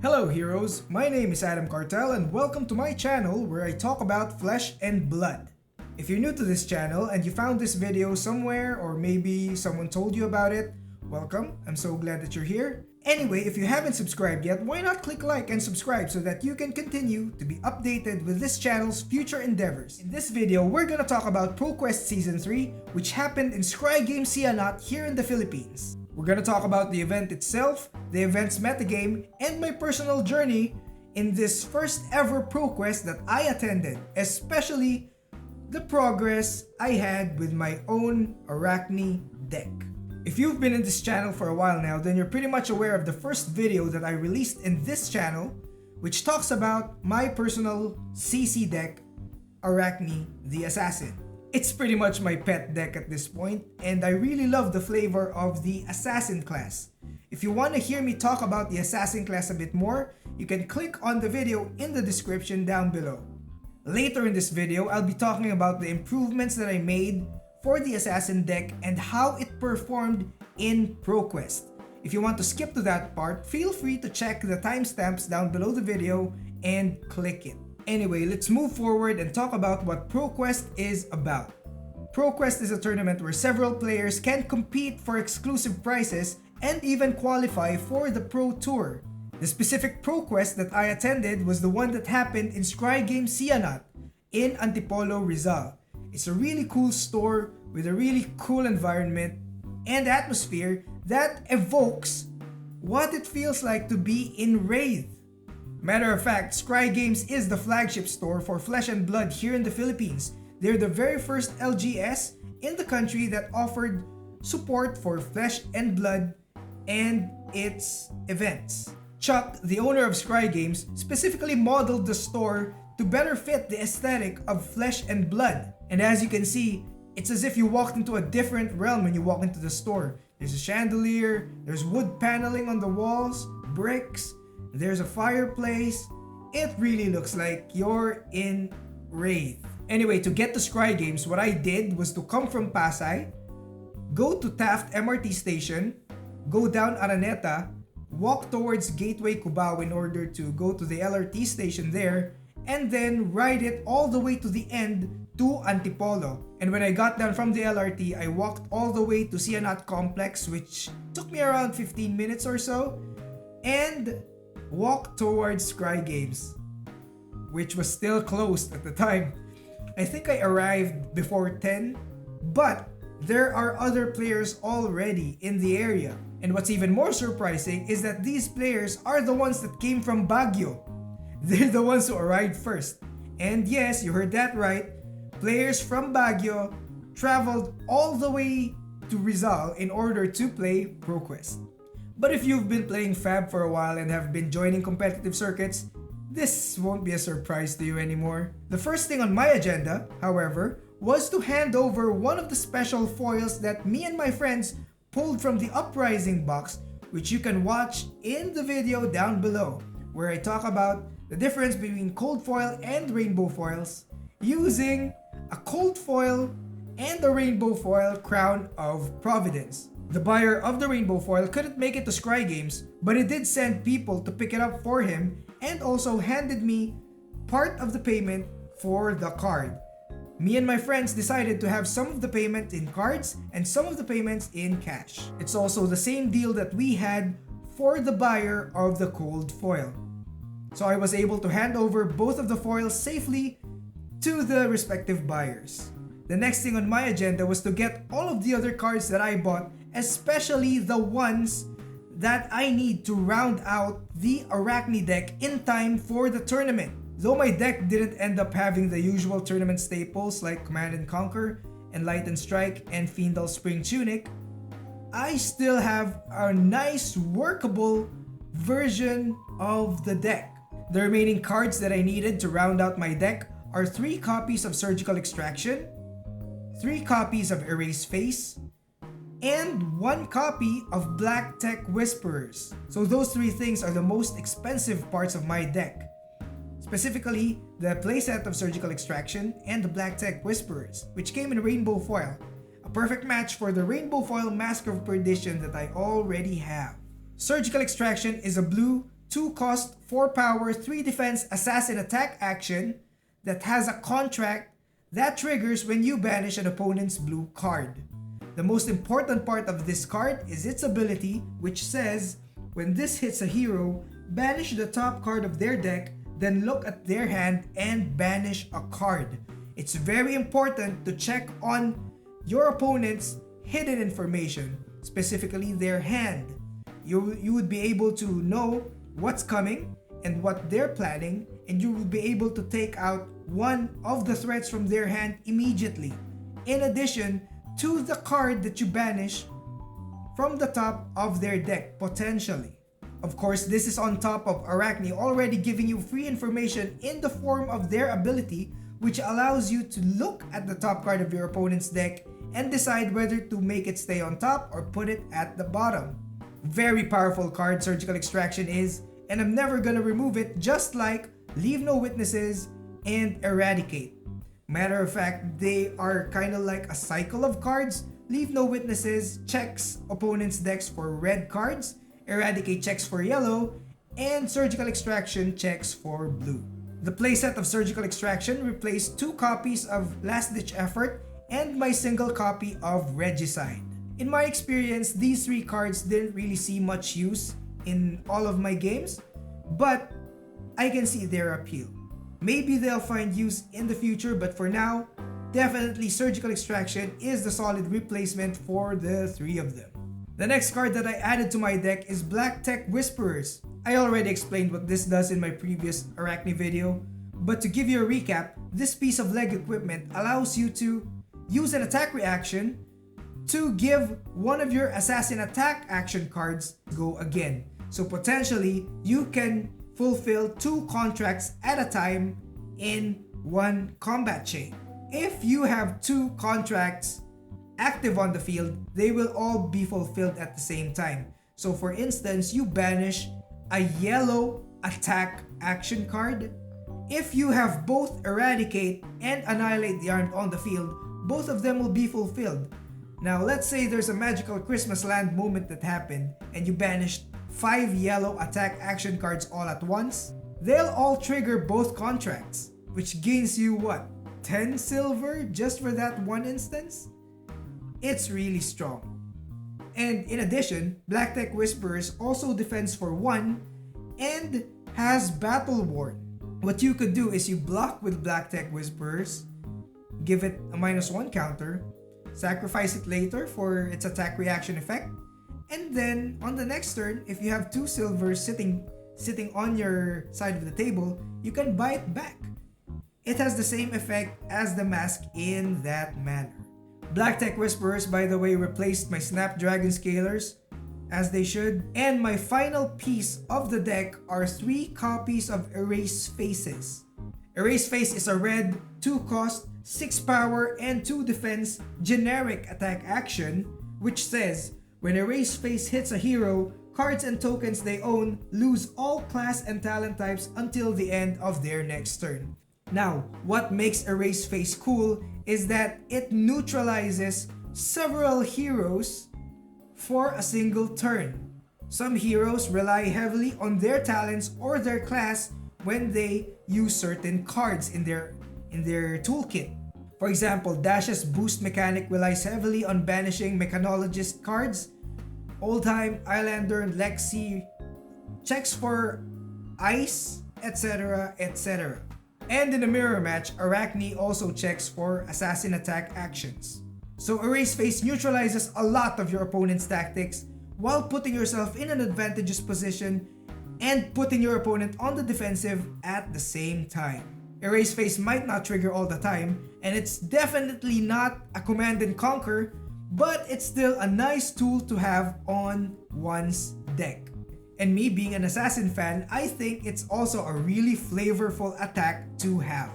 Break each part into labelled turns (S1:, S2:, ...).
S1: Hello heroes, my name is Cartel and welcome to my channel where I talk about flesh and blood. If you're new to this channel and you found this video somewhere or maybe someone told you about it, welcome, I'm so glad that you're here. Anyway, if you haven't subscribed yet, why not click like and subscribe so that you can continue to be updated with this channel's future endeavors. In this video, we're gonna talk about ProQuest Season 3, which happened in Scry Games Ciannat here in the Philippines. We're gonna talk about the event itself, the event's metagame, and my personal journey in this first ever ProQuest that I attended, especially the progress I had with my own ARKANI deck. If you've been in this channel for a while now, then you're pretty much aware of the first video that I released in this channel, which talks about my personal CC deck, ARKANI the Assassin. It's pretty much my pet deck at this point, and I really love the flavor of the Assassin class. If you want to hear me talk about the Assassin class a bit more, you can click on the video in the description down below. Later in this video, I'll be talking about the improvements that I made for the Assassin deck and how it performed in ProQuest. If you want to skip to that part, feel free to check the timestamps down below the video and click it. Anyway, let's move forward and talk about what ProQuest is about. ProQuest is a tournament where several players can compete for exclusive prizes and even qualify for the Pro Tour. The specific ProQuest that I attended was the one that happened in Scry Games Ciannat in Antipolo, Rizal. It's a really cool store with a really cool environment and atmosphere that evokes what it feels like to be in Wraith. Matter of fact, Scry Games is the flagship store for Flesh and Blood here in the Philippines. They're the very first LGS in the country that offered support for Flesh and Blood and its events. Chuck, the owner of Scry Games, specifically modeled the store to better fit the aesthetic of Flesh and Blood. And as you can see, it's as if you walked into a different realm when you walk into the store. There's a chandelier, there's wood paneling on the walls, bricks, there's a fireplace. It really looks like you're in Wraith. Anyway, to get to Scry Games, what I did was to come from Pasay, go to Taft MRT station, go down Araneta, walk towards Gateway Cubao in order to go to the LRT station there, and then ride it all the way to the end to Antipolo. And when I got down from the LRT, I walked all the way to Ciannat Complex, which took me around 15 minutes or so, and walked towards Scry Games, which was still closed at the time. I think I arrived before 10, but there are other players already in the area. And what's even more surprising is that these players are the ones that came from Baguio. They're the ones who arrived first. And yes, you heard that right. Players from Baguio traveled all the way to Rizal in order to play ProQuest. But if you've been playing Fab for a while and have been joining competitive circuits, this won't be a surprise to you anymore. The first thing on my agenda, however, was to hand over one of the special foils that me and my friends pulled from the Uprising box, which you can watch in the video down below, where I talk about the difference between cold foil and rainbow foils using a cold foil and a rainbow foil Crown of Providence. The buyer of the rainbow foil couldn't make it to Scry Games, but he did send people to pick it up for him and also handed me part of the payment for the card. Me and my friends decided to have some of the payment in cards and some of the payments in cash. It's also the same deal that we had for the buyer of the cold foil. So I was able to hand over both of the foils safely to the respective buyers. The next thing on my agenda was to get all of the other cards that I bought, especially the ones that I need to round out the ARKANI deck in time for the tournament. Though my deck didn't end up having the usual tournament staples like Command and Conquer, Enlighten Strike, and Fiendal Spring Tunic, I still have a nice workable version of the deck. The remaining cards that I needed to round out my deck are 3 copies of Surgical Extraction, 3 copies of Erase Face, and 1 copy of Black Tech Whisperers. So those 3 things are the most expensive parts of my deck. Specifically, the playset of Surgical Extraction and the Black Tech Whisperers, which came in rainbow foil. A perfect match for the rainbow foil Mask of Perdition that I already have. Surgical Extraction is a blue 2 cost, 4 power, 3 defense assassin attack action that has a contract that triggers when you banish an opponent's blue card. The most important part of this card is its ability, which says, when this hits a hero, banish the top card of their deck, then look at their hand and banish a card. It's very important to check on your opponent's hidden information, specifically their hand. You would be able to know what's coming and what they're planning, and you will be able to take out one of the threats from their hand immediately, in addition to the card that you banish from the top of their deck, potentially. Of course, this is on top of Arachni already giving you free information in the form of their ability, which allows you to look at the top card of your opponent's deck and decide whether to make it stay on top or put it at the bottom. Very powerful card Surgical Extraction is, and I'm never gonna remove it, just like Leave No Witnesses and Eradicate. Matter of fact, they are kind of like a cycle of cards. Leave No Witnesses checks opponent's decks for red cards, Eradicate checks for yellow, and Surgical Extraction checks for blue. The playset of Surgical Extraction replaced 2 copies of Last Ditch Effort and my single copy of Regicide. In my experience, these 3 cards didn't really see much use in all of my games, but I can see their appeal. Maybe they'll find use in the future, but for now, definitely Surgical Extraction is the solid replacement for the 3 of them. The next card that I added to my deck is Black Tech Whisperers. I already explained what this does in my previous Arachni video, but to give you a recap, this piece of leg equipment allows you to use an attack reaction to give one of your assassin attack action cards go again. So potentially, you can fulfill 2 contracts at a time in one combat chain. If you have 2 contracts active on the field, they will all be fulfilled at the same time. So for instance, you banish a yellow attack action card. If you have both Eradicate and Annihilate the Armed on the field, both of them will be fulfilled. Now let's say there's a magical Christmas land moment that happened and you banished 5 yellow attack action cards all at once. They'll all trigger both contracts, which gains you what? 10 silver just for that one instance? It's really strong. And in addition, Black Tech Whisperers also defends for 1 and has Battle Ward. What you could do is you block with Black Tech Whisperers, give it a -1 counter, sacrifice it later for its attack reaction effect, and then on the next turn, if you have 2 silvers sitting on your side of the table, you can buy it back. It has the same effect as the mask in that manner. Black Tech Whisperers, by the way, replaced my Snapdragon Scalers, as they should. And my final piece of the deck are 3 copies of Erase Faces. Erase Face is a red, 2 cost, 6 power, and 2 defense generic attack action, which says, when Erase Face hits a hero, cards and tokens they own lose all class and talent types until the end of their next turn. Now, what makes Erase Face cool is that it neutralizes several heroes for a single turn. Some heroes rely heavily on their talents or their class when they use certain cards in their toolkit. For example, Dash's boost mechanic relies heavily on banishing Mechanologist cards. OLDHIM, Islander, Lexi checks for ice, etc., etc. And in a mirror match, Arachni also checks for assassin attack actions. So Erase Face neutralizes a lot of your opponent's tactics while putting yourself in an advantageous position and putting your opponent on the defensive at the same time. Erase Face might not trigger all the time, and it's definitely not a command and conquer, but it's still a nice tool to have on one's deck. And me being an assassin fan, I think it's also a really flavorful attack to have.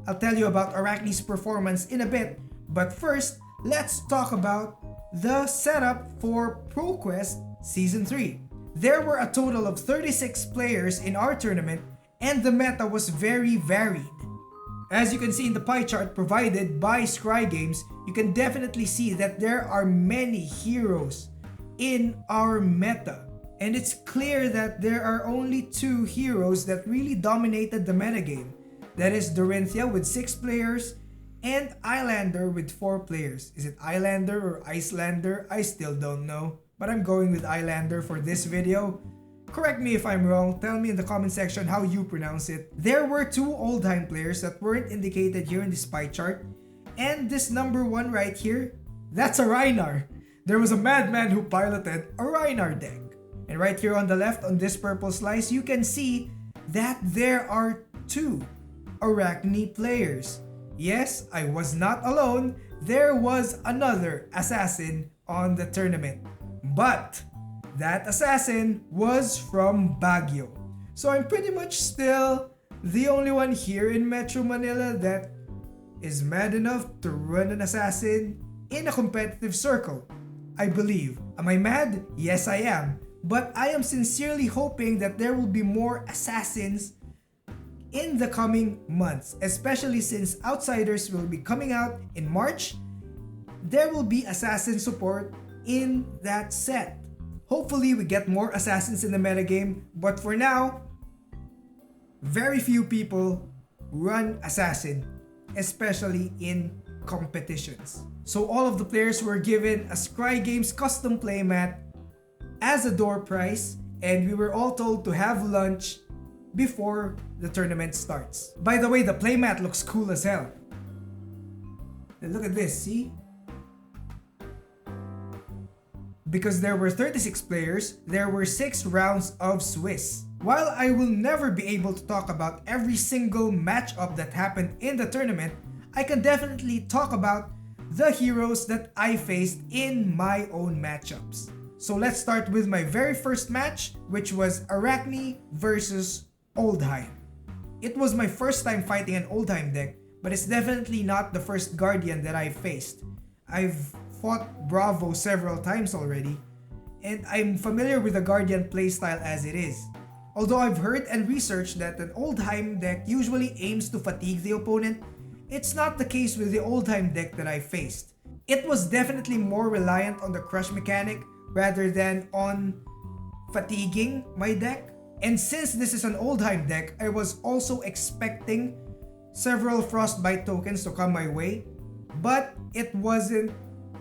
S1: I'll tell you about Arachni's performance in a bit, but first, let's talk about the setup for ProQuest Season 3. There were a total of 36 players in our tournament, and the meta was very varied. As you can see in the pie chart provided by Scry Games, you can definitely see that there are many heroes in our meta. And it's clear that there are only two heroes that really dominated the metagame. That is DORINTHEA with 6 players and Islander with 4 players. Is it Islander or Icelander? I still don't know. But I'm going with Islander for this video. Correct me if I'm wrong, tell me in the comment section how you pronounce it. There were 2 OLDHIM players that weren't indicated here in this pie chart. And this number 1 right here, that's a Rhinar. There was a madman who piloted a Rhinar deck. And right here on the left on this purple slice, you can see that there are 2 ARKANI players. Yes, I was not alone. There was another assassin on the tournament. But that assassin was from Baguio. So I'm pretty much still the only one here in Metro Manila that is mad enough to run an assassin in a competitive circle. I believe. Am I mad? Yes, I am. But I am sincerely hoping that there will be more assassins in the coming months, especially since Outsiders will be coming out in March. There will be assassin support in that set. Hopefully we get more assassins in the metagame, but for now, very few people run assassin, especially in competitions. So all of the players were given a Scry Games custom playmat as a door prize, and we were all told to have lunch before the tournament starts. By the way, the playmat looks cool as hell. And look at this, see? Because there were 36 players, there were 6 rounds of Swiss. While I will never be able to talk about every single matchup that happened in the tournament, I can definitely talk about the heroes that I faced in my own matchups. So let's start with my very first match, which was ARKANI versus OLDHIM. It was my first time fighting an OLDHIM deck, but it's definitely not the first Guardian that I've faced. I've fought Bravo several times already, and I'm familiar with the Guardian playstyle as it is. Although I've heard and researched that an OLDHIM deck usually aims to fatigue the opponent, it's not the case with the OLDHIM deck that I faced. It was definitely more reliant on the crush mechanic rather than on fatiguing my deck. And since this is an OLDHIM deck, I was also expecting several Frostbite tokens to come my way, but it wasn't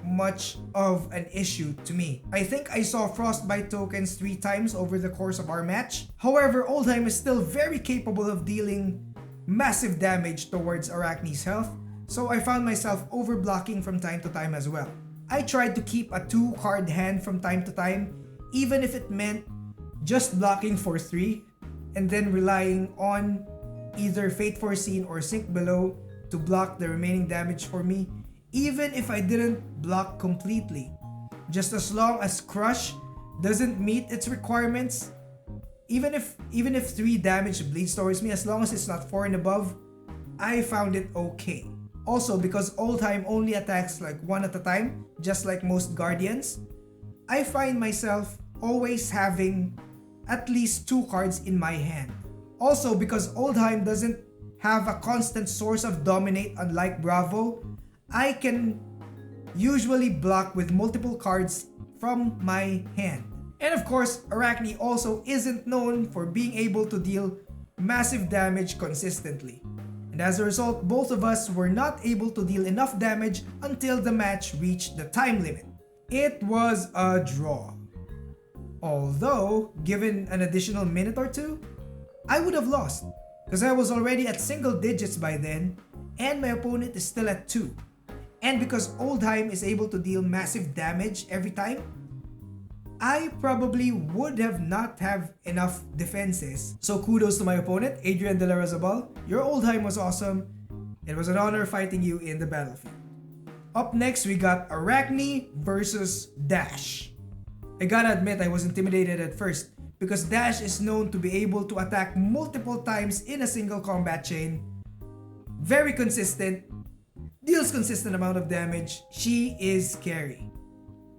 S1: much of an issue to me. I think I saw Frostbite tokens 3 times over the course of our match. However, OLDHIM is still very capable of dealing massive damage towards ARKANI's health, so I found myself overblocking from time to time as well. I tried to keep a 2-card hand from time to time, even if it meant just blocking for 3 and then relying on either Fate Foreseen or Sink Below to block the remaining damage for me, even if I didn't block completely. Just as long as Crush doesn't meet its requirements, even if 3 damage bleeds towards me, as long as it's not 4 and above, I found it okay. Also, because OLDHIM only attacks like 1 at a time, just like most Guardians, I find myself always having at least 2 cards in my hand. Also, because OLDHIM doesn't have a constant source of dominate unlike Bravo, I can usually block with multiple cards from my hand. And of course, ARKANI also isn't known for being able to deal massive damage consistently. And as a result, both of us were not able to deal enough damage until the match reached the time limit. It was a draw. Although, given an additional minute or 2, I would have lost, because I was already at single digits by then, and my opponent is still at 2. And because OLDHIM is able to deal massive damage every time, I probably would have not have enough defenses. So kudos to my opponent, Adrian de la Razabal. Your OLDHIM was awesome. It was an honor fighting you in the battlefield. Up next, we got ARKANI versus Dash. I gotta admit I was intimidated at first because Dash is known to be able to attack multiple times in a single combat chain. Very consistent, deals consistent amount of damage. She is scary,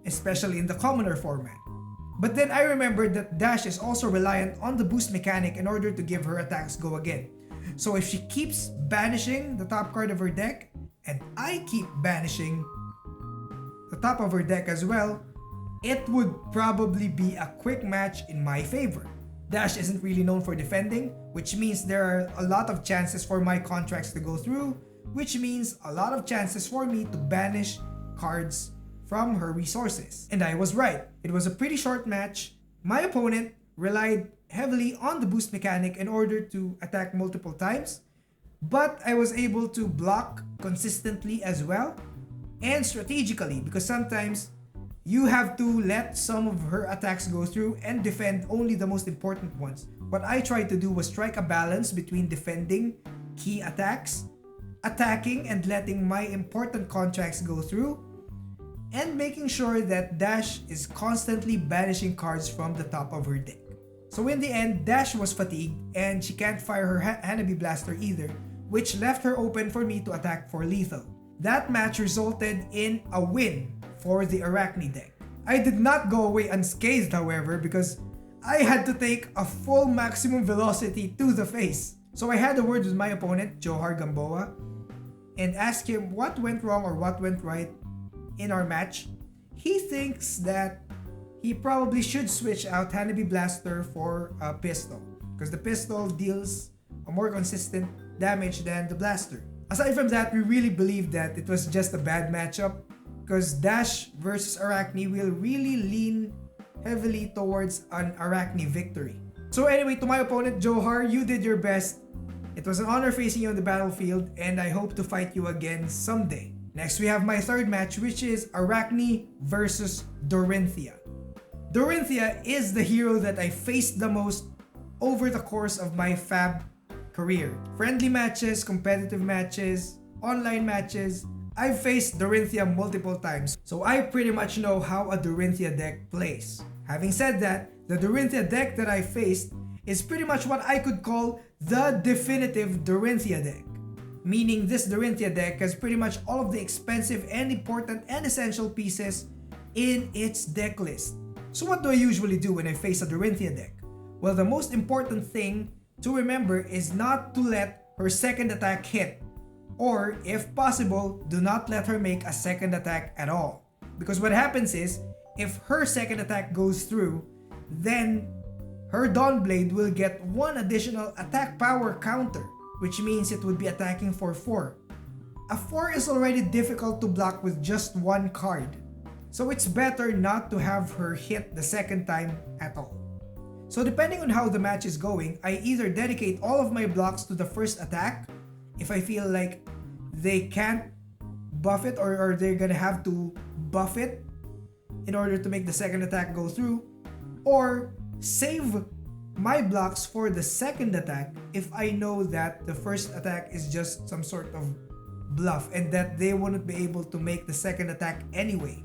S1: especially in the commoner format. But then I remembered that Dash is also reliant on the boost mechanic in order to give her attacks go again. So if she keeps banishing the top card of her deck, and I keep banishing the top of her deck as well, it would probably be a quick match in my favor. Dash isn't really known for defending, which means there are a lot of chances for my contracts to go through, which means a lot of chances for me to banish cards from her resources. And I was right. It was a pretty short match. My opponent relied heavily on the boost mechanic in order to attack multiple times, but I was able to block consistently as well and strategically, because sometimes you have to let some of her attacks go through and defend only the most important ones. What I tried to do was strike a balance between defending key attacks, attacking and letting my important contracts go through, and making sure that Dash is constantly banishing cards from the top of her deck. So in the end, Dash was fatigued and she can't fire her Hanabi Blaster either, which left her open for me to attack for lethal. That match resulted in a win for the Arachni deck. I did not go away unscathed, however, because I had to take a full maximum velocity to the face. So I had a word with my opponent, Johar Gamboa, and asked him what went wrong or what went right in our match. He thinks that he probably should switch out Hanabi Blaster for a pistol, because the pistol deals a more consistent damage than the blaster. Aside from that, we really believe that it was just a bad matchup, because Dash versus Arachni will really lean heavily towards an Arachni victory. So anyway, to my opponent Johar, you did your best. It was an honor facing you on the battlefield, and I hope to fight you again someday. Next, we have my third match, which is Arachni versus Dorinthea. Dorinthea is the hero that I faced the most over the course of my Fab career. Friendly matches, competitive matches, online matches, I've faced Dorinthea multiple times, so I pretty much know how a Dorinthea deck plays. Having said that, the Dorinthea deck that I faced is pretty much what I could call the definitive Dorinthea deck. Meaning this Dorinthea deck has pretty much all of the expensive and important and essential pieces in its deck list. So what do I usually do when I face a Dorinthea deck? Well, the most important thing to remember is not to let her second attack hit, or if possible, do not let her make a second attack at all. Because what happens is, if her second attack goes through, then her Dawnblade will get one additional attack power counter, which means it would be attacking for 4. A 4 is already difficult to block with just one card, so it's better not to have her hit the second time at all. So depending on how the match is going, I either dedicate all of my blocks to the first attack if I feel like they can't buff it, or they're gonna have to buff it in order to make the second attack go through, or save my blocks for the second attack if I know that the first attack is just some sort of bluff and that they wouldn't be able to make the second attack anyway.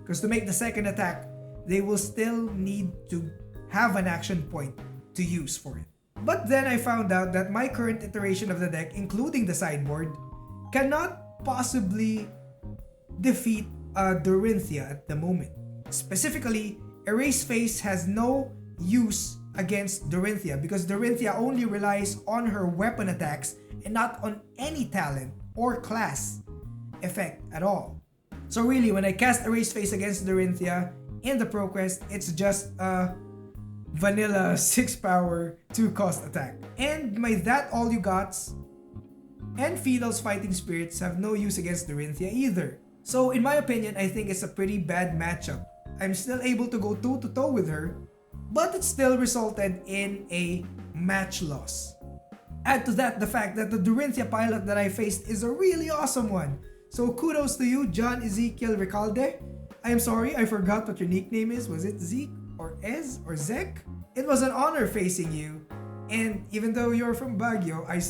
S1: Because to make the second attack, they will still need to have an action point to use for it. But then I found out that my current iteration of the deck, including the sideboard, cannot possibly defeat Dorinthea at the moment. Specifically, Erase Face has no use against Dorinthea because Dorinthea only relies on her weapon attacks and not on any talent or class effect at all. So really, when I cast Erase Face against Dorinthea in the ProQuest, it's just a vanilla 6 power 2 cost attack. And my That All You Gots and Fidal's Fighting Spirits have no use against Dorinthea either. So in my opinion, I think it's a pretty bad matchup. I'm still able to go toe to toe with her, but it still resulted in a match loss. Add to that the fact that the Dorinthea pilot that I faced is a really awesome one. So kudos to you, John Ezekiel Recalde. I am sorry, I forgot what your nickname is. Was it Zeke or Ez or Zek? It was an honor facing you. And even though you're from Baguio, I'm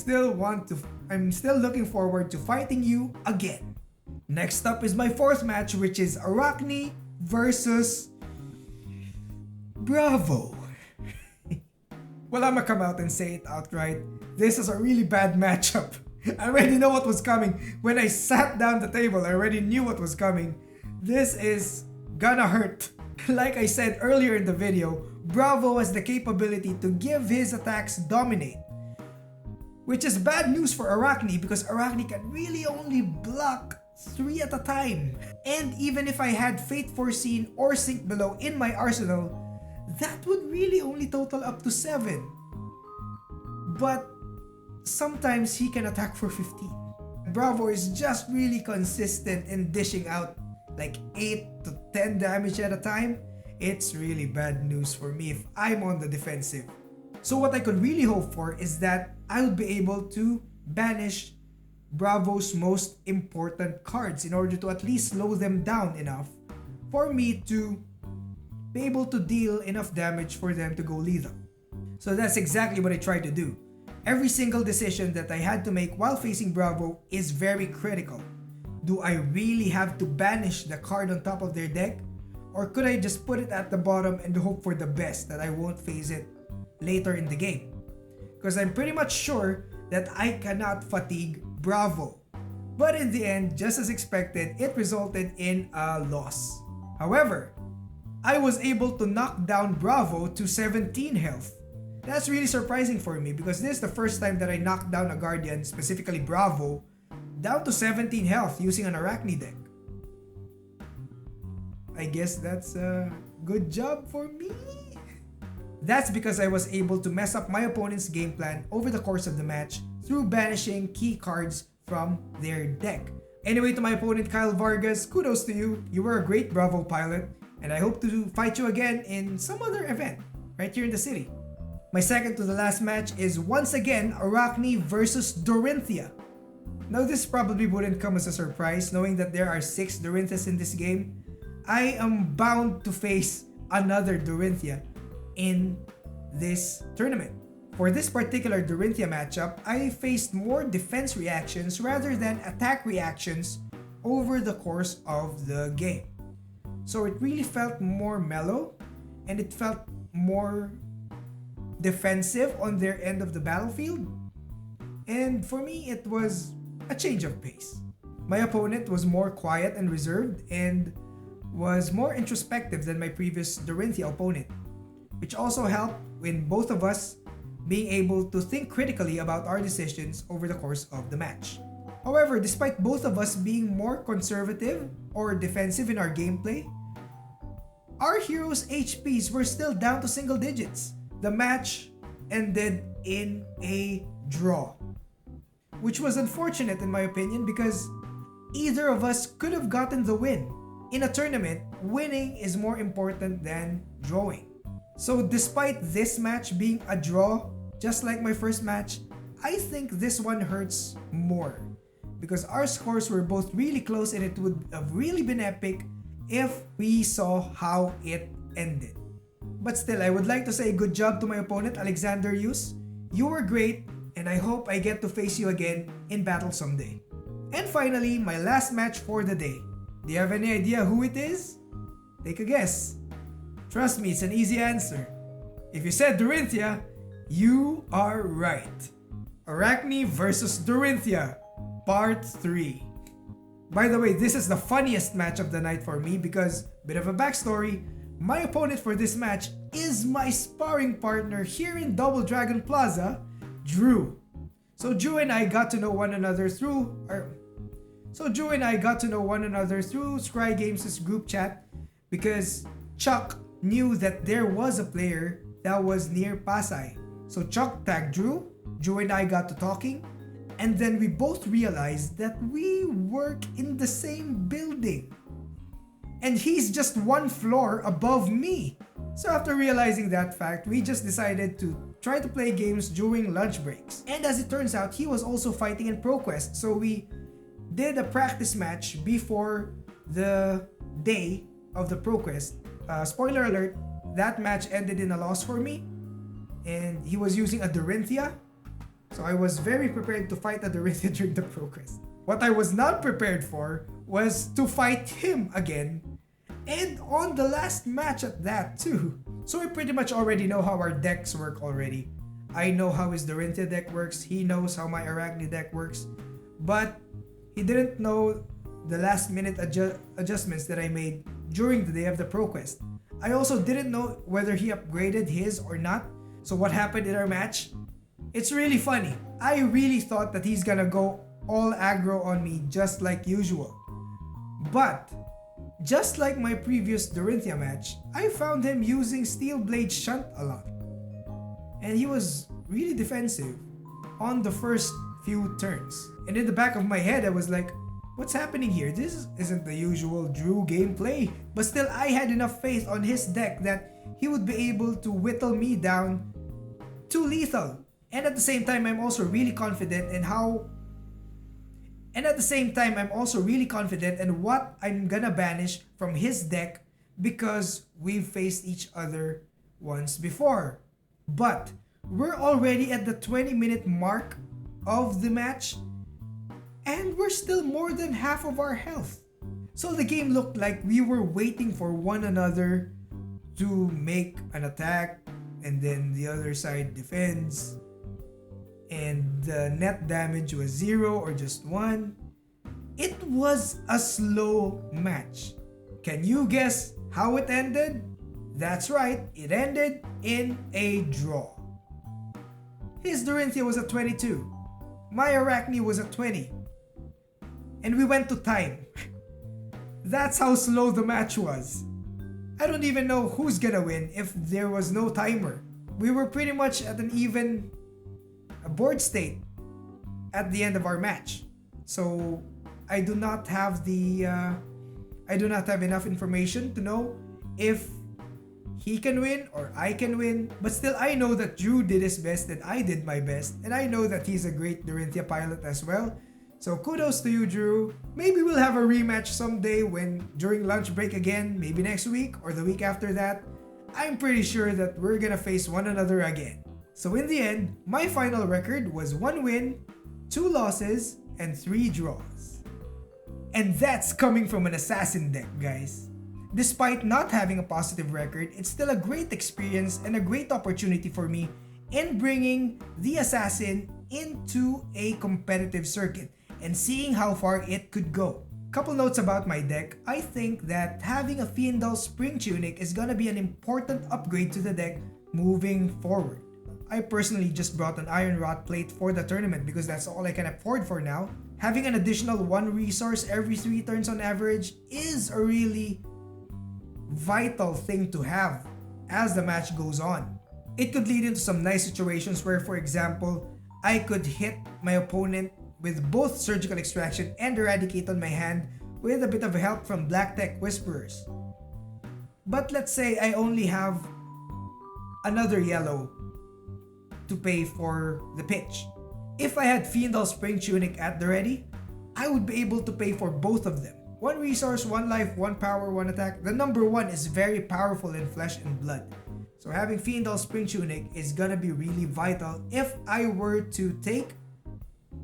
S1: still looking forward to fighting you again. Next up is my fourth match, which is Arachni versus Bravo. Well, I'ma come out and say it outright. This is a really bad matchup. I already know what was coming. When I sat down the table, I already knew what was coming. This is gonna hurt. Like I said earlier in the video, Bravo has the capability to give his attacks dominate, which is bad news for Arachni because Arachni can really only block 3 at a time. And even if I had Fate Foreseen or Sink Below in my arsenal, that would really only total up to 7. But sometimes he can attack for 15. Bravo is just really consistent in dishing out like 8 to 10 damage at a time. It's really bad news for me if I'm on the defensive. So what I could really hope for is that I would be able to banish Bravo's most important cards in order to at least slow them down enough for me to be able to deal enough damage for them to go lethal. So that's exactly what I tried to do. Every single decision that I had to make while facing Bravo is very critical. Do I really have to banish the card on top of their deck? Or could I just put it at the bottom and hope for the best that I won't face it later in the game? Because I'm pretty much sure that I cannot fatigue Bravo. But in the end, just as expected, it resulted in a loss. However, I was able to knock down Bravo to 17 health. That's really surprising for me because this is the first time that I knocked down a Guardian, specifically Bravo, down to 17 health using an Arachni deck. I guess that's a good job for me. That's because I was able to mess up my opponent's game plan over the course of the match through banishing key cards from their deck. Anyway, to my opponent Kyle Vargas, kudos to you. You were a great Bravo pilot, and I hope to fight you again in some other event right here in the city. My second to the last match is once again Arachni versus DORINTHEA. Now this probably wouldn't come as a surprise knowing that there are 6 Dorintheas in this game. I am bound to face another DORINTHEA in this tournament. For this particular DORINTHEA matchup, I faced more defense reactions rather than attack reactions over the course of the game. So it really felt more mellow and it felt more defensive on their end of the battlefield. And for me, it was a change of pace. My opponent was more quiet and reserved and was more introspective than my previous DORINTHEA opponent, which also helped in both of us being able to think critically about our decisions over the course of the match. However, despite both of us being more conservative or defensive in our gameplay, our heroes' HPs were still down to single digits. The match ended in a draw, which was unfortunate in my opinion because either of us could have gotten the win. In a tournament, winning is more important than drawing. So despite this match being a draw, just like my first match, I think this one hurts more because our scores were both really close and it would have really been epic if we saw how it ended. But still, I would like to say good job to my opponent, Alexander Hughes. You were great, and I hope I get to face you again in battle someday. And finally, my last match for the day. Do you have any idea who it is? Take a guess. Trust me, it's an easy answer. If you said DORINTHEA, you are right. Arachni versus DORINTHEA, Part 3. By the way, this is the funniest match of the night for me because, bit of a backstory, my opponent for this match is my sparring partner here in Double Dragon Plaza, Drew. So Drew and I got to know one another through Scry Games' group chat because Chuck knew that there was a player that was near Pasay. So Chuck tagged Drew and I got to talking, and then we both realized that we work in the same building. And he's just one floor above me. So after realizing that fact, we just decided to try to play games during lunch breaks. And as it turns out, he was also fighting in ProQuest. So we did a practice match before the day of the ProQuest. Spoiler alert, that match ended in a loss for me. And he was using a DORINTHEA. So I was very prepared to fight a DORINTHEA during the ProQuest. What I was not prepared for was to fight him again, and on the last match at that too. So we pretty much already know how our decks work already. I know how his DORINTHEA deck works, he knows how my Arachni deck works, but he didn't know the last minute adjustments that I made during the day of the ProQuest. I also didn't know whether he upgraded his or not. So what happened in our match? It's really funny. I really thought that he's gonna go all aggro on me just like usual. But Just like my previous Dorinthea match, I found him using Steel Blade Shunt a lot. And he was really defensive on the first few turns. And in the back of my head, I was like, what's happening here? This isn't the usual Drew gameplay. But still, I had enough faith on his deck that he would be able to whittle me down to lethal. And at the same time, I'm also really confident in what I'm gonna banish from his deck because we've faced each other once before. But we're already at the 20-minute mark of the match and we're still more than half of our health. So the game looked like we were waiting for one another to make an attack and then the other side defends and the net damage was 0 or just 1. It was a slow match. Can you guess how it ended? That's right, it ended in a draw. His Dorinthea was at 22. My Arachni was at 20. And we went to time. That's how slow the match was. I don't even know who's gonna win if there was no timer. We were pretty much at an even board state at the end of our match. So I do not have enough information to know if he can win or I can win. But still, I know that Drew did his best and I did my best. And I know that he's a great Dorinthea pilot as well. So kudos to you, Drew. Maybe we'll have a rematch someday during lunch break again, maybe next week or the week after that. I'm pretty sure that we're gonna face one another again. So in the end, my final record was 1 win, 2 losses, and 3 draws. And that's coming from an assassin deck, guys. Despite not having a positive record, it's still a great experience and a great opportunity for me in bringing the assassin into a competitive circuit and seeing how far it could go. Couple notes about my deck. I think that having a Fiendal Spring Tunic is gonna be an important upgrade to the deck moving forward. I personally just brought an Iron Rot plate for the tournament because that's all I can afford for now. Having an additional 1 resource every 3 turns on average is a really vital thing to have as the match goes on. It could lead into some nice situations where, for example, I could hit my opponent with both Surgical Extraction and Eradicate on my hand with a bit of help from Black Tech Whisperers. But let's say I only have another yellow to pay for the pitch. If I had Fiendal Spring Tunic at the ready, I would be able to pay for both of them. 1 resource, 1 life, 1 power, 1 attack. The number 1 is very powerful in Flesh and Blood. So having Fiendal Spring Tunic is gonna be really vital if I were to take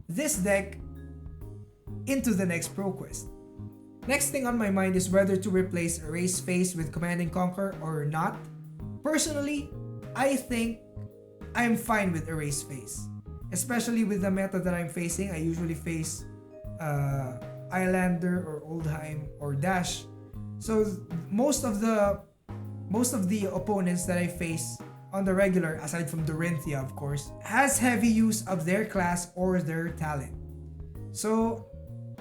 S1: this deck into the next ProQuest. Next thing on my mind is whether to replace Erase Face with Command and Conquer or not. Personally, I think I'm fine with Erase Face. Especially with the meta that I'm facing. I usually face Islander or OLDHIM or Dash. So most of the opponents that I face on the regular, aside from Dorinthea of course, has heavy use of their class or their talent. So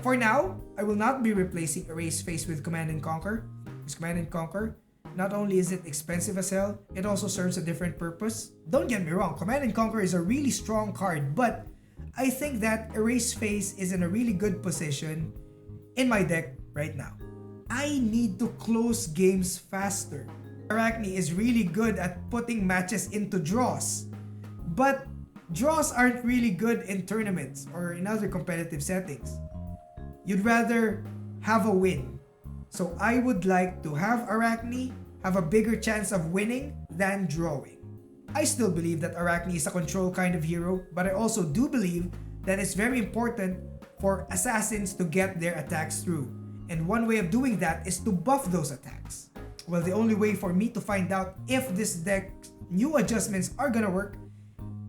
S1: for now, I will not be replacing Erase Face with Command and Conquer. Because Command and Conquer, not only is it expensive as hell, it also serves a different purpose. Don't get me wrong, Command and Conquer is a really strong card, but I think that Erase Face is in a really good position in my deck right now. I need to close games faster. Arachni is really good at putting matches into draws, but draws aren't really good in tournaments or in other competitive settings. You'd rather have a win. So I would like to have Arachni have a bigger chance of winning than drawing. I still believe that Arachni is a control kind of hero, but I also do believe that it's very important for assassins to get their attacks through. And one way of doing that is to buff those attacks. Well, the only way for me to find out if this deck's new adjustments are gonna work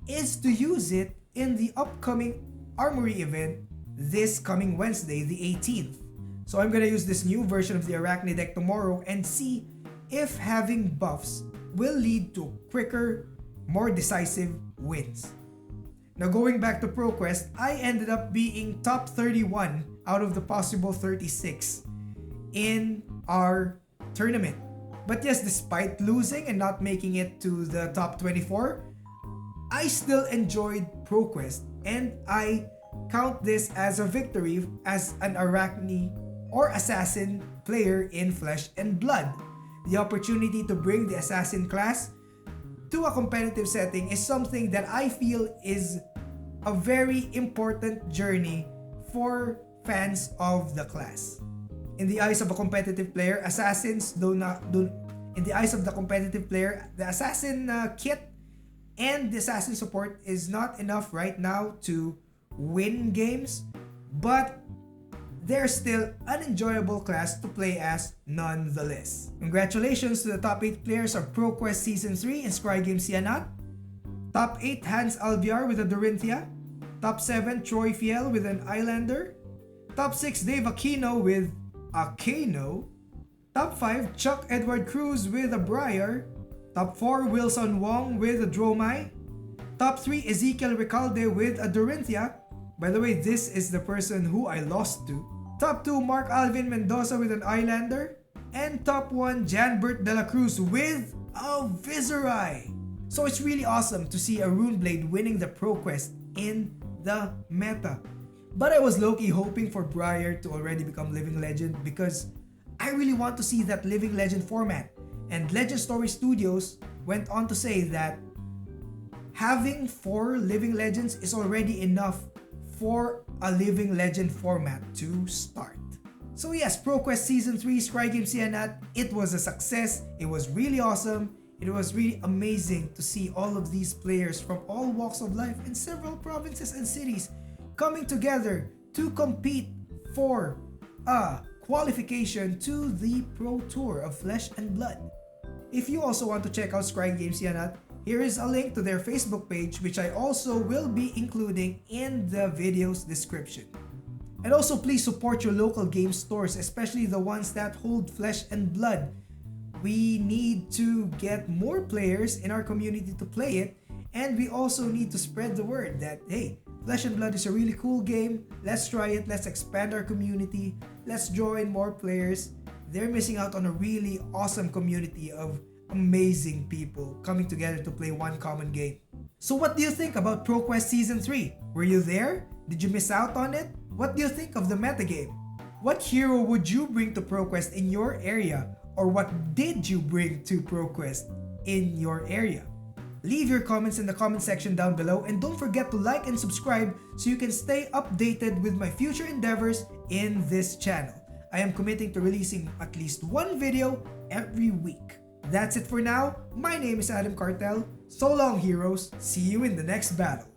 S1: is to use it in the upcoming Armory event this coming Wednesday, the 18th. So I'm gonna use this new version of the Arachni deck tomorrow and see if having buffs will lead to quicker, more decisive wins. Now going back to ProQuest, I ended up being top 31 out of the possible 36 in our tournament. But yes, despite losing and not making it to the top 24, I still enjoyed ProQuest, and I count this as a victory as an Arachni or assassin player in Flesh and Blood. The opportunity to bring the assassin class to a competitive setting is something that I feel is a very important journey for fans of the class. In the eyes of a competitive player, in the eyes of the competitive player, the assassin kit and the assassin support is not enough right now to win games, but they're still an enjoyable class to play as nonetheless. Congratulations to the top 8 players of ProQuest Season 3 in Scry Games Ciannat. Top 8 Hans Alviar with a DORINTHEA. Top 7 Troy Fiel with an Islander. Top 6 Dave Aquino with a Kano. Top 5 Chuck Edward Cruz with a Briar. Top 4 Wilson Wong with a Dromai. Top 3 Ezekiel Recalde with a DORINTHEA. By the way, this is the person who I lost to. Top 2 Mark Alvin Mendoza with an Islander. And top 1 Janbert De La Cruz with a Viserai. So it's really awesome to see a Runeblade winning the ProQuest in the meta. But I was low-key hoping for Briar to already become Living Legend because I really want to see that Living Legend format. And Legend Story Studios went on to say that having 4 Living Legends is already enough for a Living Legend format to start. So yes, ProQuest Season 3 Scry Games Ciannat, it was a success. It was really awesome. It was really amazing to see all of these players from all walks of life in several provinces and cities coming together to compete for a qualification to the Pro Tour of Flesh and Blood. If you also want to check out Scry Games Ciannat, here is a link to their Facebook page, which I also will be including in the video's description. And also please support your local game stores, especially the ones that hold Flesh and Blood. We need to get more players in our community to play it, and we also need to spread the word that, hey, Flesh and Blood is a really cool game. Let's try it. Let's expand our community. Let's join more players. They're missing out on a really awesome community of amazing people coming together to play one common game. So what do you think about ProQuest Season 3? Were you there? Did you miss out on it? What do you think of the metagame? What hero would you bring to ProQuest in your area? Or what did you bring to ProQuest in your area? Leave your comments in the comment section down below, and don't forget to like and subscribe so you can stay updated with my future endeavors in this channel. I am committing to releasing at least one video every week. That's it for now. My name is Adam Cartel. So long, heroes. See you in the next battle.